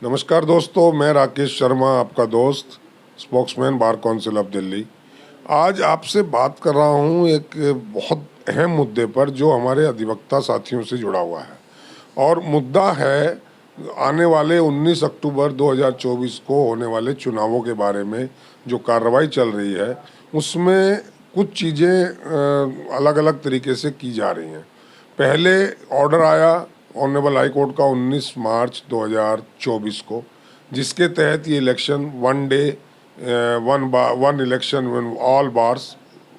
नमस्कार दोस्तों, मैं राकेश शर्मा, आपका दोस्त, spokesman bar council of Delhi. आज आपसे बात कर रहा हूँ एक बहुत अहम मुद्दे पर जो हमारे अधिवक्ता साथियों से जुड़ा हुआ है। और मुद्दा है आने वाले 19 अक्टूबर 2024 को होने वाले चुनावों के बारे में जो कार्रवाई चल रही है, उसमें कुछ चीज़ें अलग अलग तरीके से की जा रही हैं। पहले ऑर्डर आया ऑनरेबल हाई कोर्ट का 19 मार्च 2024 को, जिसके तहत ये election one day one election all bars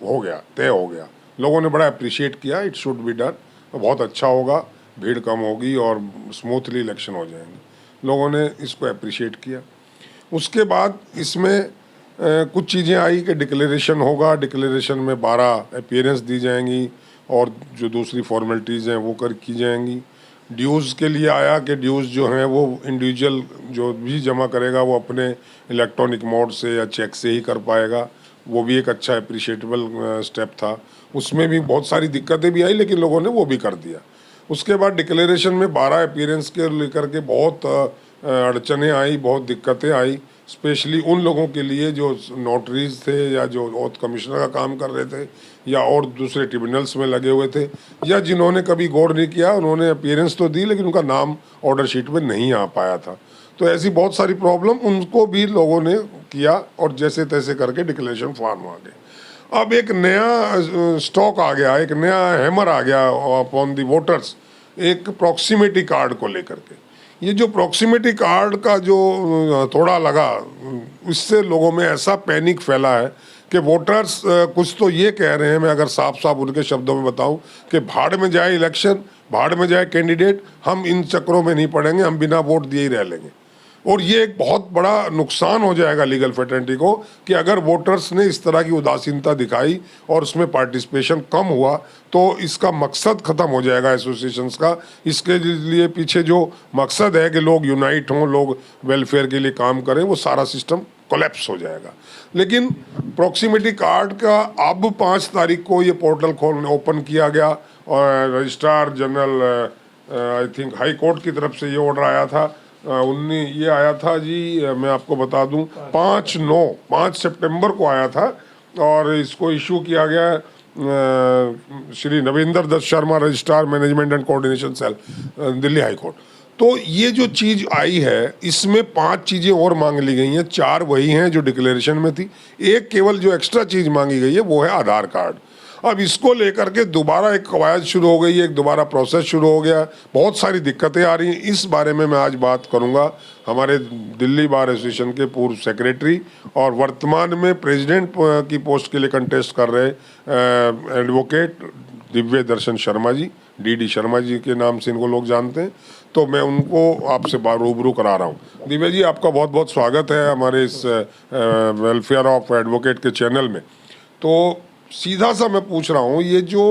हो गया, तय हो गया। लोगों ने बड़ा अप्रिशिएट किया, इट शुड बी डन, बहुत अच्छा होगा, भीड़ कम होगी और स्मूथली इलेक्शन हो जाएंगे। लोगों ने इसको अप्रिशिएट किया। उसके बाद इसमें कुछ चीज़ें आई कि डिक्लेरेशन होगा, डिक्लेरेशन में 12 अपीयरेंस दी जाएंगी और जो दूसरी फॉर्मेलिटीज़ हैं वो की जाएंगी। ड्यूज़ के लिए आया कि ड्यूज़ जो हैं वो इंडिविजुअल जो भी जमा करेगा वो अपने इलेक्ट्रॉनिक मोड से या चेक से ही कर पाएगा। वो भी एक अच्छा अप्रिशिएटेबल स्टेप था। उसमें भी बहुत सारी दिक्कतें भी आई, लेकिन लोगों ने वो भी कर दिया। उसके बाद डिक्लेरेशन में 12 अपीयरेंस के लेकर के बहुत अड़चनें आई, बहुत दिक्कतें आई, स्पेशली उन लोगों के लिए जो नोटरीज थे या जो ओथ कमिश्नर का काम कर रहे थे या और दूसरे ट्रिब्यूनल्स में लगे हुए थे या जिन्होंने कभी गौर नहीं किया। उन्होंने अपीयरेंस तो दी लेकिन उनका नाम ऑर्डर शीट में नहीं आ पाया था। तो ऐसी बहुत सारी प्रॉब्लम उनको भी लोगों ने किया और जैसे तैसे करके डिक्लेरेशन फॉर्म आ गए। अब एक नया स्टॉक आ गया, एक नया हैमर आ गया अपॉन दी वोटर्स, एक प्रॉक्सिमिटी कार्ड को लेकर के। ये जो प्रॉक्सिमिटी कार्ड का जो थोड़ा लगा, इससे लोगों में ऐसा पैनिक फैला है कि वोटर्स कुछ तो ये कह रहे हैं, मैं अगर साफ साफ उनके शब्दों में बताऊं कि भाड़ में जाए इलेक्शन, भाड़ में जाए कैंडिडेट, हम इन चक्करों में नहीं पड़ेंगे, हम बिना वोट दिए ही रह लेंगे। और ये एक बहुत बड़ा नुकसान हो जाएगा लीगल फेटर्निटी को कि अगर वोटर्स ने इस तरह की उदासीनता दिखाई और उसमें पार्टिसिपेशन कम हुआ तो इसका मकसद ख़त्म हो जाएगा एसोसिएशंस का। इसके लिए पीछे जो मकसद है कि लोग यूनाइट हों, लोग वेलफेयर के लिए काम करें, वो सारा सिस्टम कोलैप्स हो जाएगा। लेकिन प्रॉक्सिमिटी कार्ड का अब 5 तारीख को ये पोर्टल ओपन किया गया और registrar general I think high court की तरफ से ये ऑर्डर आया था। 19 ये आया था जी, मैं आपको बता दूं 5 सितंबर को आया था और इसको इशू किया गया Shri Navendra Dutt Sharma, registrar management and coordination cell, Delhi high court. तो ये जो चीज़ आई है इसमें 5 चीज़ें और मांग ली गई हैं। 4 वही हैं जो डिक्लेरेशन में थी, एक केवल जो एक्स्ट्रा चीज़ मांगी गई है वो है आधार कार्ड। अब इसको लेकर के दोबारा एक कवायद शुरू हो गई है, एक दोबारा प्रोसेस शुरू हो गया, बहुत सारी दिक्कतें आ रही हैं। इस बारे में मैं आज बात करूंगा हमारे दिल्ली बार एसोसिएशन के पूर्व सेक्रेटरी और वर्तमान में प्रेसिडेंट की पोस्ट के लिए कंटेस्ट कर रहे एडवोकेट दिव्य दर्शन शर्मा जी, डी शर्मा जी के नाम से इनको लोग जानते हैं। तो मैं उनको आपसे रूबरू करा रहा हूँ। दिव्य जी, आपका बहुत बहुत स्वागत है हमारे इस वेलफेयर ऑफ एडवोकेट के चैनल में। तो सीधा सा मैं पूछ रहा हूँ, ये जो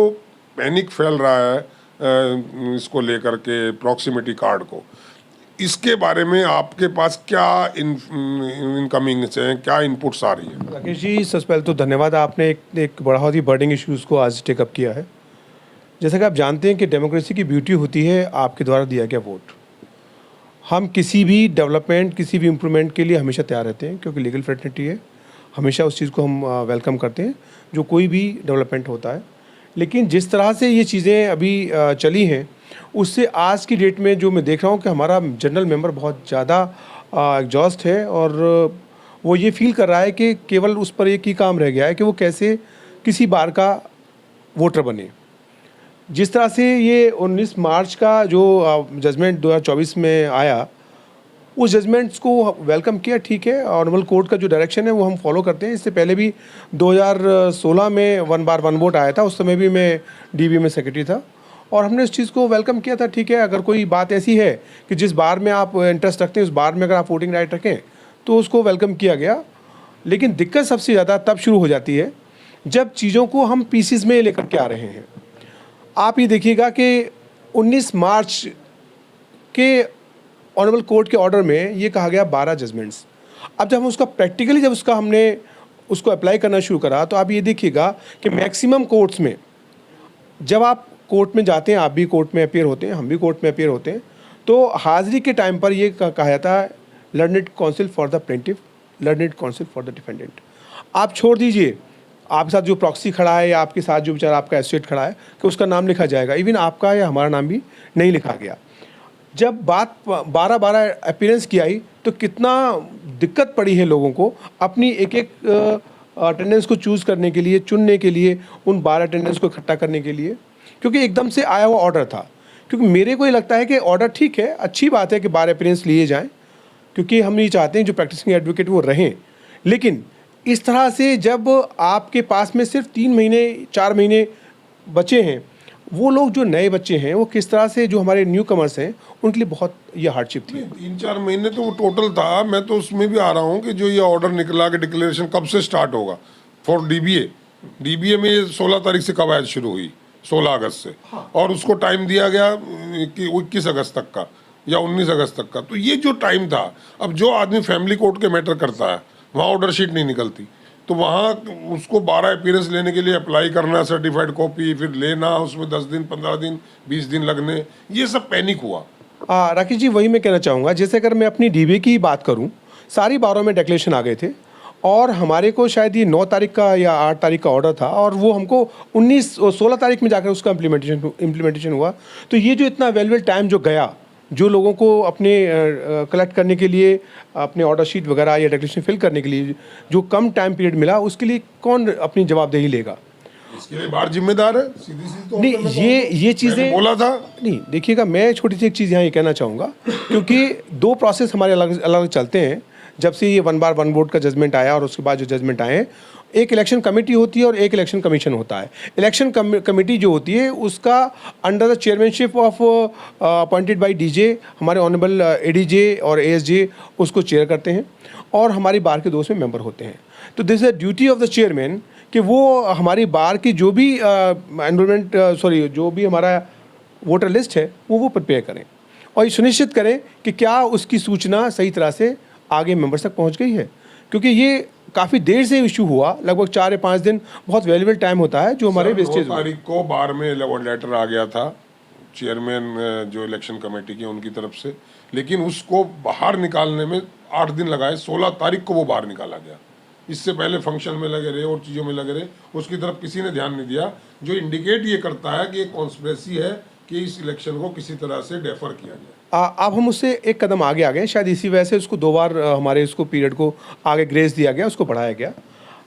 पैनिक फैल रहा है इसको लेकर के प्रॉक्सिमिटी कार्ड को, इसके बारे में आपके पास क्या इनकमिंग हैं, क्या इनपुट्स आ रही है? राकेश जी, सबसे पहले तो धन्यवाद, आपने एक बहुत ही बर्निंग इश्यूज़ को आज टेकअप किया है। जैसा कि आप जानते हैं कि डेमोक्रेसी की ब्यूटी होती है आपके द्वारा दिया गया वोट। हम किसी भी डेवलपमेंट, किसी भी इम्प्रूवमेंट के लिए हमेशा तैयार रहते हैं, क्योंकि लीगल फ्रेटर्निटी है, हमेशा उस चीज़ को हम वेलकम करते हैं जो कोई भी डेवलपमेंट होता है। लेकिन जिस तरह से ये चीज़ें अभी चली हैं, उससे आज की डेट में जो मैं देख रहा हूँ कि हमारा जनरल मेंबर बहुत ज़्यादा एग्जॉस्ट है और वो ये फील कर रहा है कि केवल उस पर एक ही काम रह गया है कि वो कैसे किसी बार का वोटर बने। जिस तरह से ये 19 मार्च का जो जजमेंट 2024 में आया, उस जजमेंट्स को वेलकम किया, ठीक है। ऑनरेबल कोर्ट का जो डायरेक्शन है वो हम फॉलो करते हैं। इससे पहले भी 2016 में 1 बार 1 वोट आया था, उस समय भी मैं डीवी में सेक्रेटरी था और हमने इस चीज़ को वेलकम किया था। ठीक है, अगर कोई बात ऐसी है कि जिस बार में आप इंटरेस्ट रखते हैं उस बार में अगर आप वोटिंग राइट रखें तो उसको वेलकम किया गया। लेकिन दिक्कत सबसे ज़्यादा तब शुरू हो जाती है जब चीज़ों को हम पीसीज में लेकर के आ रहे हैं। आप ये देखिएगा कि 19 मार्च के ऑनरेबल कोर्ट के ऑर्डर में ये कहा गया 12 जजमेंट्स। अब जब हम उसका प्रैक्टिकली जब हमने उसको अप्लाई करना शुरू करा तो आप ये देखिएगा कि मैक्सिमम कोर्ट्स में जब आप कोर्ट में जाते हैं, आप भी कोर्ट में अपीयर होते हैं, हम भी कोर्ट में अपीयर होते हैं, तो हाज़िरी के टाइम पर ये कहा जाता है learned council for the plaintiff, learned council for the defendant. आप छोड़ दीजिए आपके साथ जो प्रॉक्सी खड़ा है या आपके साथ जो बेचारा आपका एसोसिएट खड़ा है कि उसका नाम लिखा जाएगा, इवन आपका या हमारा नाम भी नहीं लिखा गया। जब बात 12-12 अपीयरेंस की आई तो कितना दिक्कत पड़ी है लोगों को अपनी एक एक अटेंडेंस को चूज़ करने के लिए, चुनने के लिए, उन 12 अटेंडेंस को इकट्ठा करने के लिए, क्योंकि एकदम से आया हुआ ऑर्डर था। क्योंकि मेरे को ये लगता है कि ऑर्डर ठीक है, अच्छी बात है कि 12 अपीयरेंस लिए जाएँ, क्योंकि हम ये चाहते हैं जो प्रैक्टिसिंग एडवोकेट वो रहें। लेकिन इस तरह से जब आपके पास में सिर्फ 3 महीने 4 महीने बचे हैं, वो लोग जो नए बच्चे हैं वो किस तरह से, जो हमारे न्यू कमर्स हैं, उनके लिए बहुत ये हार्डशिप थी। 3-4 महीने तो वो टोटल था। मैं तो उसमें भी आ रहा हूँ कि जो ये ऑर्डर निकला कि डिक्लेरेशन कब से स्टार्ट होगा फॉर डीबीए में ये 16 तारीख से कवायद शुरू हुई, 16 अगस्त से। और उसको टाइम दिया गया कि 21 अगस्त तक का या 19 अगस्त तक का। तो ये जो टाइम था, अब जो आदमी फैमिली कोर्ट के मैटर करता है वहाँ ऑर्डर शीट नहीं निकलती, तो वहाँ उसको 12 अपीयरेंस लेने के लिए अप्लाई करना, सर्टिफाइड कॉपी फिर लेना, उसमें 10 दिन 15 दिन 20 दिन लगने, ये सब पैनिक हुआ। राकेश जी, वही मैं कहना चाहूँगा, जैसे अगर मैं अपनी डीबीए की बात करूँ, सारी 12 में डिक्लेरेशन आ गए थे और हमारे को शायद ये 9 तारीख का या 8 तारीख का ऑर्डर था और वो हमको 16 तारीख में जाकर उसका इम्प्लीमेंटेशन हुआ। तो ये जो इतना वैल्यूएबल टाइम जो गया, जो लोगों को अपने कलेक्ट करने के लिए, अपने ऑर्डर शीट वगैरह या डिक्लेरेशन फिल करने के लिए जो कम टाइम पीरियड मिला, उसके लिए कौन अपनी जवाबदेही लेगा? इसके लिए बाहर जिम्मेदार है, सीधी सीधी। नहीं, ये चीज़ें बोला था। नहीं, देखिएगा, मैं छोटी सी एक चीज़ यहाँ ये कहना चाहूँगा, क्योंकि 2 प्रोसेस हमारे अलग अलग चलते हैं। जब से ये 1 बार 1 वोट का जजमेंट आया और उसके बाद जो जजमेंट आए हैं, एक इलेक्शन कमेटी होती है और एक इलेक्शन कमीशन होता है। इलेक्शन कमेटी जो होती है उसका under the chairmanship of appointed by DJ, हमारे ऑनरेबल एडीजे और एएसजे उसको चेयर करते हैं और हमारी बार के 2 उसमें मेंबर होते हैं। तो this is the duty of the chairman कि वो हमारी बार की जो भी जो भी हमारा वोटर लिस्ट है वो प्रिपेयर करें और ये सुनिश्चित करें कि क्या उसकी सूचना सही तरह से आगे मेंबर्स तक पहुंच गई है, क्योंकि ये काफ़ी देर से इशू हुआ, लगभग 4 या 5 दिन बहुत वैल्यूएबल टाइम होता है जो हमारे वेस्टेज। 9 तारीख को बार में लेटर आ गया था चेयरमैन जो इलेक्शन कमेटी के उनकी तरफ से, लेकिन उसको बाहर निकालने में 8 दिन लगाए। 16 तारीख को वो बाहर निकाला गया। इससे पहले फंक्शन में लगे रहे और चीज़ों में लगे रहे, उसकी तरफ किसी ने ध्यान नहीं दिया, जो इंडिकेट ये करता है कि एक कॉन्स्पिरेसी है कि इस इलेक्शन को किसी तरह से डेफर किया जाए। अब हम उससे एक कदम आगे आ गए, शायद इसी वजह से उसको 2 बार हमारे उसको पीरियड को आगे ग्रेस दिया गया, उसको बढ़ाया गया।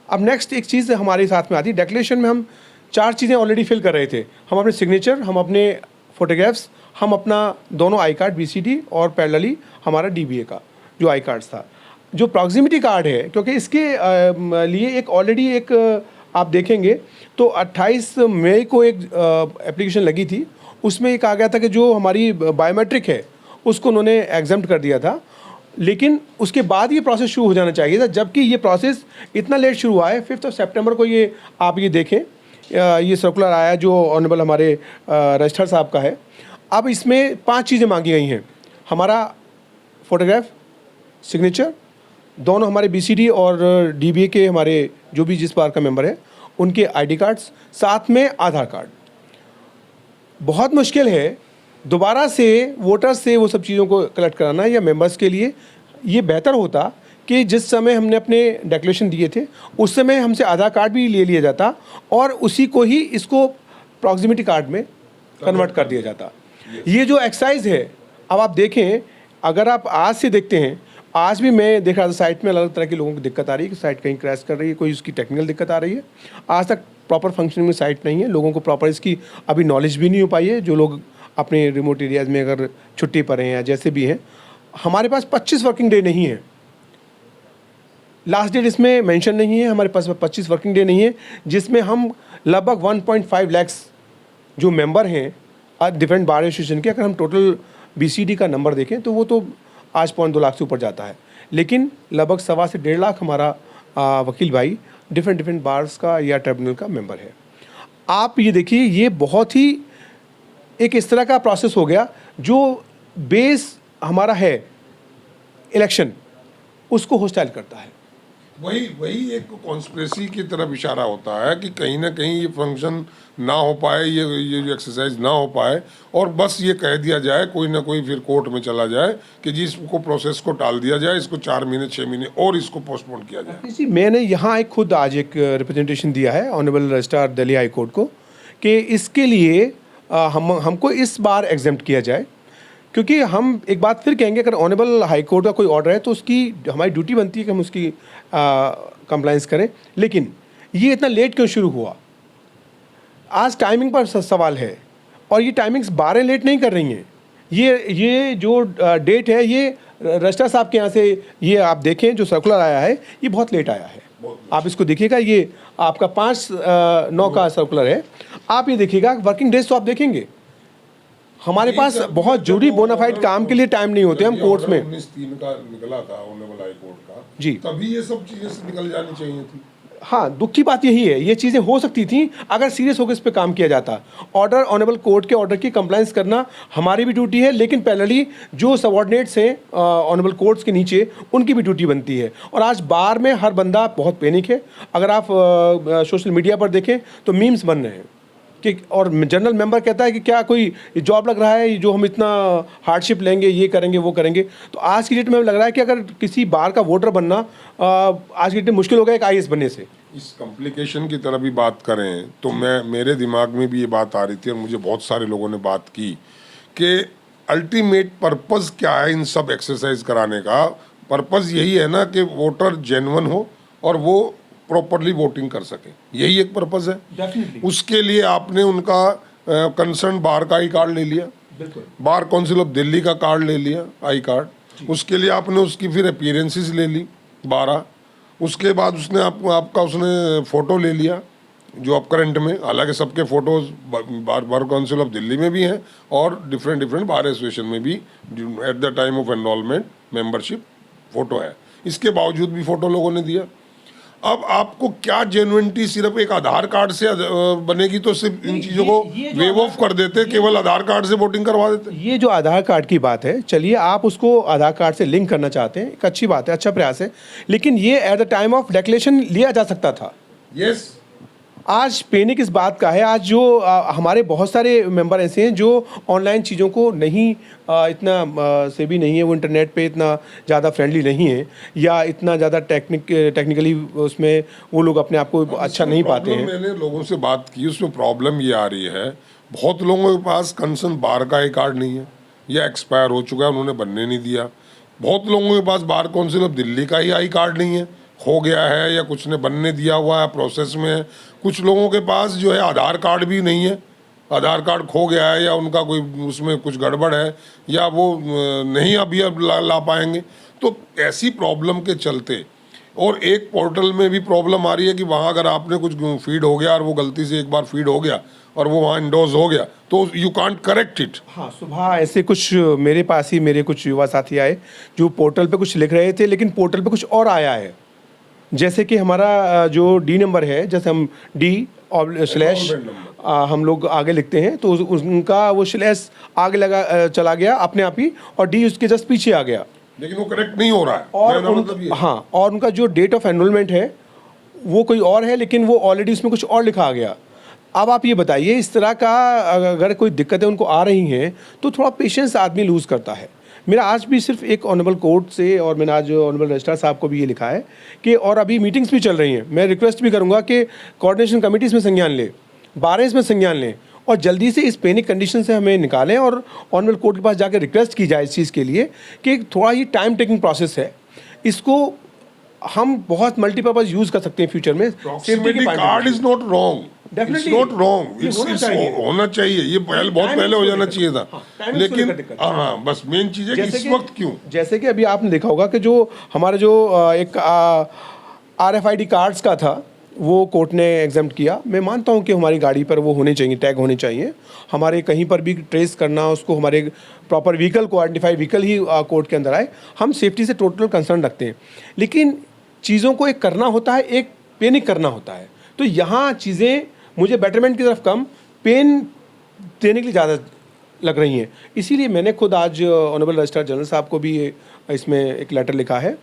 अब नेक्स्ट एक चीज़ हमारे साथ में आती है, डिक्लेरेशन में हम 4 चीज़ें ऑलरेडी फिल कर रहे थे। हम अपने सिग्नेचर, हम अपने फोटोग्राफ्स, हम अपना दोनों आई कार्ड BCD और पैरेलली हमारा DBA का जो आई कार्ड्स था। जो प्रॉक्सिमिटी कार्ड है, क्योंकि इसके लिए एक ऑलरेडी एक आप देखेंगे तो 28 मई को एक एप्लीकेशन लगी थी, उसमें एक आ गया था कि जो हमारी बायोमेट्रिक है उसको उन्होंने एग्जम्प्ट कर दिया था, लेकिन उसके बाद ये प्रोसेस शुरू हो जाना चाहिए था, जबकि ये प्रोसेस इतना लेट शुरू हुआ है। 5 सितंबर को ये आप ये देखें, ये सर्कुलर आया जो ऑनरेबल हमारे रजिस्ट्रार साहब का है। अब इसमें 5 चीज़ें मांगी गई हैं, हमारा फोटोग्राफ, सिग्नेचर, दोनों हमारे BCD और DBA के हमारे जो भी जिस बार का मेंबर है उनके ID कार्ड्स, साथ में आधार कार्ड। बहुत मुश्किल है दोबारा से वोटर्स से वो सब चीज़ों को कलेक्ट कराना, या मेंबर्स के लिए ये बेहतर होता कि जिस समय हमने अपने डिक्लेरेशन दिए थे उस समय हमसे आधार कार्ड भी ले लिया जाता और उसी को ही इसको प्रॉक्सिमिटी कार्ड में कन्वर्ट कर दिया जाता। ये जो एक्सरसाइज है, अब आप देखें, अगर आप आज से देखते हैं, आज भी मैं देख रहा था साइट में अलग अलग तरह के लोगों की दिक्कत आ रही है कि साइट कहीं क्रैश कर रही है, कोई उसकी टेक्निकल दिक्कत आ रही है। आज तक प्रॉपर फंक्शनिंग में साइट नहीं है, लोगों को प्रॉपर इसकी अभी नॉलेज भी नहीं हो पाई है। जो लोग अपने रिमोट एरियाज़ में अगर छुट्टी पर हैं या जैसे भी हैं, हमारे पास 25 वर्किंग डे नहीं है, लास्ट डेट इसमें मेंशन नहीं है, हमारे पास 25 वर्किंग डे नहीं है, जिसमें हम लगभग 1.5 लाख जो मेंबर हैं डिफरेंट बार एसोसिएशन के, अगर हम टोटल BCD का नंबर देखें तो वो तो आज 0.2 लाख से ऊपर जाता है, लेकिन लगभग 1.25 से 1.5 लाख हमारा वकील भाई डिफरेंट बार्स का या ट्रिब्यूनल का मेंबर है। आप ये देखिए, ये बहुत ही एक इस तरह का प्रोसेस हो गया जो बेस हमारा है इलेक्शन, उसको होस्टाइल करता है। वही वही एक कॉन्स्पिरेसी की तरफ इशारा होता है कि कहीं ना कहीं ये फंक्शन ना हो पाए, ये जो एक्सरसाइज ना हो पाए, और बस ये कह दिया जाए कोई ना कोई फिर कोर्ट में चला जाए कि जी इसको प्रोसेस को टाल दिया जाए, इसको 4 महीने 6 महीने और इसको पोस्टपोन किया जाए। जी, मैंने यहाँ एक खुद आज एक रिप्रेजेंटेशन दिया है honourable registrar Delhi high court को कि इसके लिए हमको इस बार एग्जेम्प्ट किया जाए, क्योंकि हम एक बात फिर कहेंगे, अगर ऑनरेबल हाई कोर्ट का कोई ऑर्डर है तो उसकी हमारी ड्यूटी बनती है कि हम उसकी कंप्लाइंस करें। लेकिन ये इतना लेट क्यों शुरू हुआ? आज टाइमिंग पर सवाल है, और ये टाइमिंग्स 12 लेट नहीं कर रही हैं। ये जो डेट है, ये रजिस्ट्रार साहब के यहाँ से ये आप देखें जो सर्कुलर आया है, ये बहुत लेट आया है। आप इसको देखिएगा, ये आपका 5/9 का सर्कुलर है। आप ये देखिएगा, वर्किंग डेज तो आप देखेंगे, हमारे पास बहुत जरूरी बोनाफाइड काम के लिए टाइम नहीं होते हम कोर्ट्स में। 19/3 का निकला था ऑनरेबल हाई कोर्ट का जी, तभी ये सब चीजें निकल जानी चाहिए थी। हाँ, दुख की बात यही है, ये चीज़ें हो सकती थी अगर सीरियस होकर इस पे काम किया जाता। ऑर्डर, ऑनरेबल कोर्ट के ऑर्डर की कंप्लाइंस करना हमारी भी ड्यूटी है, लेकिन पैरेलली जो सबऑर्डिनेट्स हैं ऑनरेबल कोर्ट्स के नीचे, उनकी भी ड्यूटी बनती है। और आज बार में हर बंदा बहुत पैनिक है। अगर आप सोशल मीडिया पर देखें तो मीम्स बन रहे हैं कि, और जनरल मेंबर कहता है कि क्या कोई जॉब लग रहा है जो हम इतना हार्डशिप लेंगे, ये करेंगे वो करेंगे। तो आज की डेट में लग रहा है कि अगर किसी बार का वोटर बनना आज की डेट में मुश्किल हो गया एक IAS बनने से। इस कॉम्प्लिकेशन की तरह भी बात करें तो मेरे दिमाग में भी ये बात आ रही थी, और मुझे बहुत सारे लोगों ने बात की कि अल्टीमेट पर्पस क्या है इन सब एक्सरसाइज कराने का। पर्पस यही है ना कि वोटर जेन्युइन हो और वो प्रॉपरली वोटिंग कर सके, यही एक पर्पस है। डेफिनेटली, उसके लिए आपने उनका कंसर्न बार का आई कार्ड ले लिया, बिल्कुल, बार काउंसिल ऑफ दिल्ली का कार्ड ले लिया, आई कार्ड। उसके लिए आपने उसकी फिर अपीयरेंसेस ले ली 12। उसके बाद उसने आपका उसने फ़ोटो ले लिया जो अब करंट में, हालांकि सबके photos bar council of Delhi में भी हैं और डिफरेंट बार एसोसिएशन में भी at the time of enrolment membership photo है। इसके बावजूद भी फ़ोटो लोगों ने दिया। अब आपको क्या जेन्युइनिटी सिर्फ एक आधार कार्ड से बनेगी? तो सिर्फ इन चीज़ों को वेव ऑफ कर देते, केवल आधार कार्ड से वोटिंग करवा देते। ये जो आधार कार्ड की बात है, चलिए आप उसको आधार कार्ड से लिंक करना चाहते हैं, एक अच्छी बात है, अच्छा प्रयास है, लेकिन ये at the time of declaration लिया जा सकता था। यस, आज पैनिक इस बात का है, आज जो हमारे बहुत सारे मेंबर ऐसे हैं जो ऑनलाइन चीज़ों को नहीं इतना से भी नहीं है, वो इंटरनेट पे इतना ज़्यादा फ्रेंडली नहीं है, या इतना ज़्यादा टेक्निकली उसमें वो लोग अपने आप को अच्छा नहीं पाते हैं। मैंने लोगों से बात की, उसमें प्रॉब्लम ये आ रही है, बहुत लोगों के पास कंसर्न बार का आई कार्ड नहीं है या एक्सपायर हो चुका है, उन्होंने बनने नहीं दिया। बहुत लोगों के पास बार काउंसिल ऑफ दिल्ली का ही आई कार्ड नहीं है, हो गया है या कुछ ने बनने दिया हुआ है, प्रोसेस में है। कुछ लोगों के पास जो है आधार कार्ड भी नहीं है, आधार कार्ड खो गया है या उनका कोई उसमें कुछ गड़बड़ है या वो नहीं अभी अब ला पाएंगे। तो ऐसी प्रॉब्लम के चलते, और एक पोर्टल में भी प्रॉब्लम आ रही है कि वहाँ अगर आपने कुछ फीड हो गया और वो गलती से एक बार फीड हो गया और वो वहाँ इंडोज हो गया तो यू कांट करेक्ट इट। हाँ, सुबह ऐसे कुछ मेरे पास ही मेरे कुछ युवा साथी आए जो पोर्टल पे कुछ लिख रहे थे, लेकिन पोर्टल पे कुछ और आया है। जैसे कि हमारा जो D नंबर है, जैसे हम D// हम लोग आगे लिखते हैं तो उनका वो स्लैश आगे लगा चला गया अपने आप ही, और D उसके जस्ट पीछे आ गया, लेकिन वो करेक्ट नहीं हो रहा है। और हाँ, और उनका जो डेट ऑफ एनरोलमेंट है वो कोई और है, लेकिन वो ऑलरेडी उसमें कुछ और लिखा आ गया। अब आप ये बताइए, इस तरह का अगर कोई दिक्कतें उनको आ रही हैं तो थोड़ा पेशेंस आदमी लूज़ करता है। मेरा आज भी सिर्फ एक ऑनरेबल कोर्ट से, और मैंने आज ऑनरेबल रजिस्ट्रार साहब को भी ये लिखा है कि, और अभी मीटिंग्स भी चल रही हैं, मैं रिक्वेस्ट भी करूँगा कि कोऑर्डिनेशन कमेटीज़ में संज्ञान लें, 12 में संज्ञान लें, और जल्दी से इस पैनिक कंडीशन से हमें निकालें, और ऑनरेबल कोर्ट के पास जाकर रिक्वेस्ट की जाए इस चीज़ के लिए कि थोड़ा ये टाइम टेकिंग प्रोसेस है, इसको हम बहुत मल्टीपर्पज़ यूज़ कर सकते हैं फ्यूचर में। Card is not wrong, it's not wrong, it's होना चाहिए, ये बहुत पहले हो जाना चाहिए था। लेकिन हाँ, बस मेन चीज़ है कि इस वक्त क्यों। जैसे कि अभी आपने देखा होगा कि जो हमारा जो एक RFID कार्ड्स का था वो कोर्ट ने एग्जाम्प्ट किया। मैं मानता हूँ कि हमारी गाड़ी पर वो होने चाहिए, टैग होने चाहिए, हमारे कहीं पर भी ट्रेस करना उसको, हमारे प्रॉपर व्हीकल को, आइडेंटिफाइड व्हीकल ही कोर्ट के अंदर आए। हम सेफ्टी से टोटल कंसर्न रखते हैं, लेकिन चीज़ों को एक करना होता है, एक पैनिक करना होता है। तो यहाँ चीज़ें मुझे बेटरमेंट की तरफ कम, पेन देने के लिए ज़्यादा लग रही हैं। इसीलिए मैंने खुद आज ऑनरेबल रजिस्ट्रार जनरल साहब को भी इसमें एक लेटर लिखा है,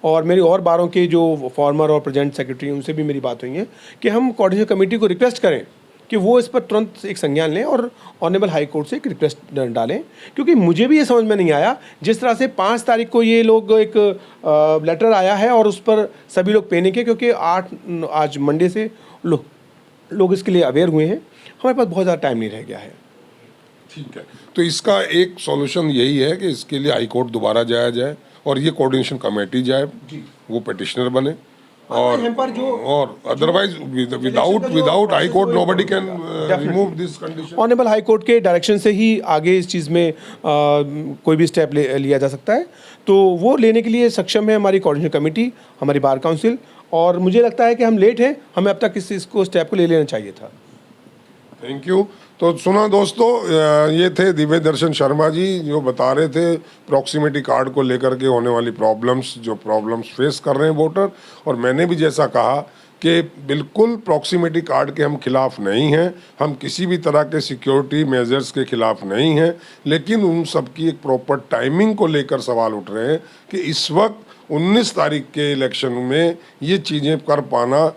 और मेरी और बारों के जो फॉर्मर और प्रेजेंट सेक्रेटरी हैं उनसे भी मेरी बात हुई है कि हम कोऑर्डिनेशन कमेटी को रिक्वेस्ट करें कि वो इस पर तुरंत एक संज्ञान लें और ऑनरेबल हाई कोर्ट से एक रिक्वेस्ट डालें, क्योंकि मुझे भी ये समझ में नहीं आया जिस तरह से 5 तारीख को ये लोग एक लेटर आया है और उस पर सभी लोग पैनिक है, क्योंकि आज मंडे से लोग इसके लिए अवेयर हुए हैं। हमारे पास बहुत ज़्यादा टाइम नहीं रह गया है। ठीक है, तो इसका एक सॉल्यूशन यही है कि इसके लिए हाई कोर्ट दोबारा जाया जाए और ये कोऑर्डिनेशन कमेटी जाए, वो पिटिशनर बने, और otherwise without high court nobody can remove this condition. Honourable high court के डायरेक्शन से ही आगे इस चीज़ में कोई भी स्टेप लिया जा सकता है, तो वो लेने के लिए सक्षम है हमारी कोऑर्डिनेशन कमेटी, हमारी बार काउंसिल, और मुझे लगता है कि हम लेट हैं, हमें अब तक इसको स्टेप को ले लेना चाहिए था। Thank you. तो सुना दोस्तों, ये थे दिव्य दर्शन शर्मा जी जो बता रहे थे प्रॉक्सिमिटी कार्ड को लेकर के होने वाली प्रॉब्लम्स फेस कर रहे हैं वोटर। और मैंने भी जैसा कहा कि बिल्कुल प्रॉक्सिमिटी कार्ड के हम खिलाफ नहीं हैं, हम किसी भी तरह के सिक्योरिटी मेजर्स के खिलाफ नहीं हैं, लेकिन उन सब की एक प्रॉपर टाइमिंग को लेकर सवाल उठ रहे हैं कि इस वक्त 19 तारीख के इलेक्शन में ये चीज़ें कर पाना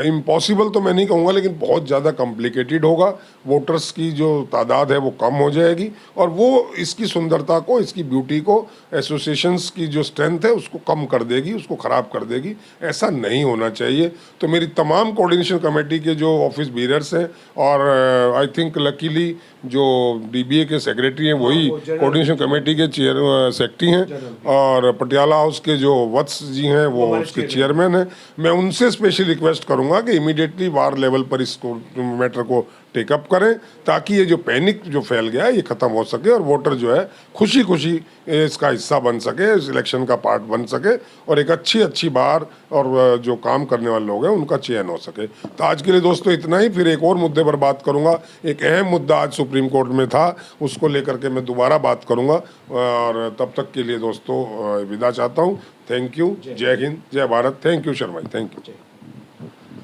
इम्पॉसिबल तो मैं नहीं कहूँगा, लेकिन बहुत ज़्यादा कॉम्प्लिकेटेड होगा। वोटर्स की जो तादाद है वो कम हो जाएगी, और वो इसकी सुंदरता को, इसकी ब्यूटी को, एसोसिएशंस की जो स्ट्रेंथ है उसको कम कर देगी, उसको ख़राब कर देगी। ऐसा नहीं होना चाहिए। तो मेरी तमाम कोऑर्डिनेशन कमेटी के जो ऑफिस बीरर्स हैं, और आई थिंक लकीली जो डीबीए के सेक्रेटरी हैं वही कोऑर्डिनेशन कमेटी के सेक्रेटरी हैं, और पटियाला हाउस के जो वत्स जी हैं वो उसके चेयरमैन हैं, मैं उनसे स्पेशली रिक्वेस्ट करूंगा कि इमीडिएटली वार लेवल पर इस मैटर को टेकअप करें, ताकि ये जो पैनिक जो फैल गया है ये ख़त्म हो सके और वोटर जो है खुशी खुशी इसका हिस्सा बन सके, इस इलेक्शन का पार्ट बन सके, और एक अच्छी बार और जो काम करने वाले लोग हैं उनका चयन हो सके। तो आज के लिए दोस्तों इतना ही। फिर एक और मुद्दे पर बात करूंगा। एक अहम मुद्दा आज सुप्रीम कोर्ट में था, उसको लेकर के मैं दोबारा बात करूंगा, और तब तक के लिए दोस्तों विदा चाहता हूँ। Thank you. जय हिंद, जय Bharat. Thank you Sharma ji, thank you.